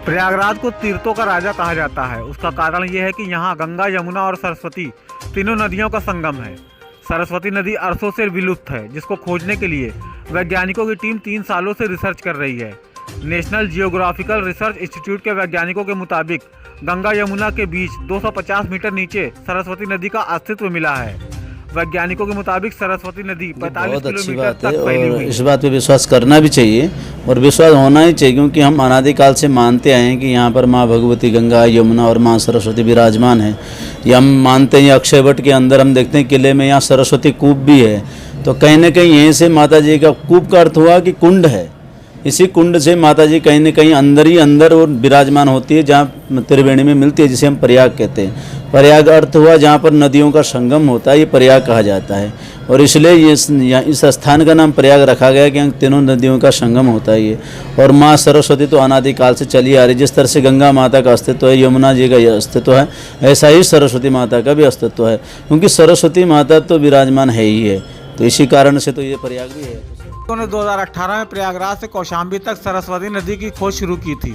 प्रयागराज को तीर्थों का राजा कहा जाता है। उसका कारण यह है कि यहाँ गंगा, यमुना और सरस्वती तीनों नदियों का संगम है। सरस्वती नदी अरसों से विलुप्त है, जिसको खोजने के लिए वैज्ञानिकों की टीम 3 सालों से रिसर्च कर रही है। नेशनल जियोग्राफिकल रिसर्च इंस्टीट्यूट के वैज्ञानिकों के मुताबिक गंगा यमुना के बीच 250 मीटर नीचे सरस्वती नदी का अस्तित्व मिला है। वैज्ञानिकों के मुताबिक सरस्वती नदी 45 किलोमीटर तक फैली हुई है। इस बात पे विश्वास करना भी चाहिए और विश्वास होना ही चाहिए, क्योंकि हम अनादिकाल से मानते आए हैं कि यहाँ पर माँ भगवती गंगा, यमुना और माँ सरस्वती विराजमान है। ये हम मानते हैं। अक्षयवट के अंदर हम देखते हैं किले में यहाँ सरस्वती कूप भी है, तो कहीं न कहीं यहीं से माता जी का कूप का अर्थ हुआ कि कुंड है। इसी कुंड से माता जी कहीं न कहीं अंदर ही अंदर और विराजमान होती है, जहाँ त्रिवेणी में मिलती है, जिसे हम प्रयाग कहते हैं। प्रयाग अर्थ हुआ जहाँ पर नदियों का संगम होता है, ये प्रयाग कहा जाता है। और इसलिए ये इस स्थान का नाम प्रयाग रखा गया कि तीनों नदियों का संगम होता है ये। और माँ सरस्वती तो अनादिकाल से चली आ रही। जिस तरह से गंगा माता का अस्तित्व है, यमुना जी का अस्तित्व है, ऐसा ही सरस्वती माता का भी अस्तित्व है, क्योंकि सरस्वती माता तो विराजमान है ही है। तो इसी कारण से तो ये प्रयाग भी है। उन्होंने 2018 में प्रयागराज से कौशाम्बी तक सरस्वती नदी की खोज शुरू की थी,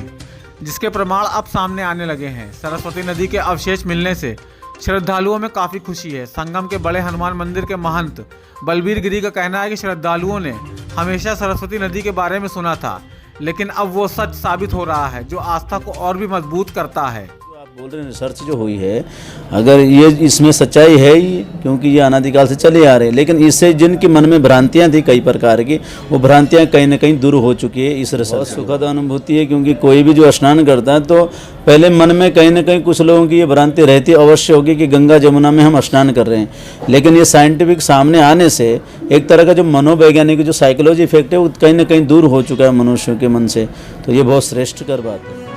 जिसके प्रमाण अब सामने आने लगे हैं। सरस्वती नदी के अवशेष मिलने से श्रद्धालुओं में काफ़ी खुशी है। संगम के बड़े हनुमान मंदिर के महंत बलबीर गिरी का कहना है कि श्रद्धालुओं ने हमेशा सरस्वती नदी के बारे में सुना था, लेकिन अब वो सच साबित हो रहा है, जो आस्था को और भी मजबूत करता है। बोल रहे हैं रिसर्च जो हुई है, अगर ये इसमें सच्चाई है ही, क्योंकि ये अनादिकाल से चले आ रहे हैं, लेकिन इससे जिनके मन में भ्रांतियां थी कई प्रकार की, वो भ्रांतियां कहीं ना कहीं दूर हो चुकी है इस रिसर्च। बहुत सुखद अनुभूति है, क्योंकि कोई भी जो स्नान करता है तो पहले मन में कहीं ना कहीं कुछ लोगों की ये भ्रांति रहती अवश्य होगी कि गंगा जमुना में हम स्नान कर रहे हैं, लेकिन ये साइंटिफिक सामने आने से एक तरह का जो मनोवैज्ञानिक जो साइकोलॉजी इफेक्ट है वो कहीं ना कहीं दूर हो चुका है मनुष्यों के मन से। तो ये बहुत श्रेष्ठ कर बात है।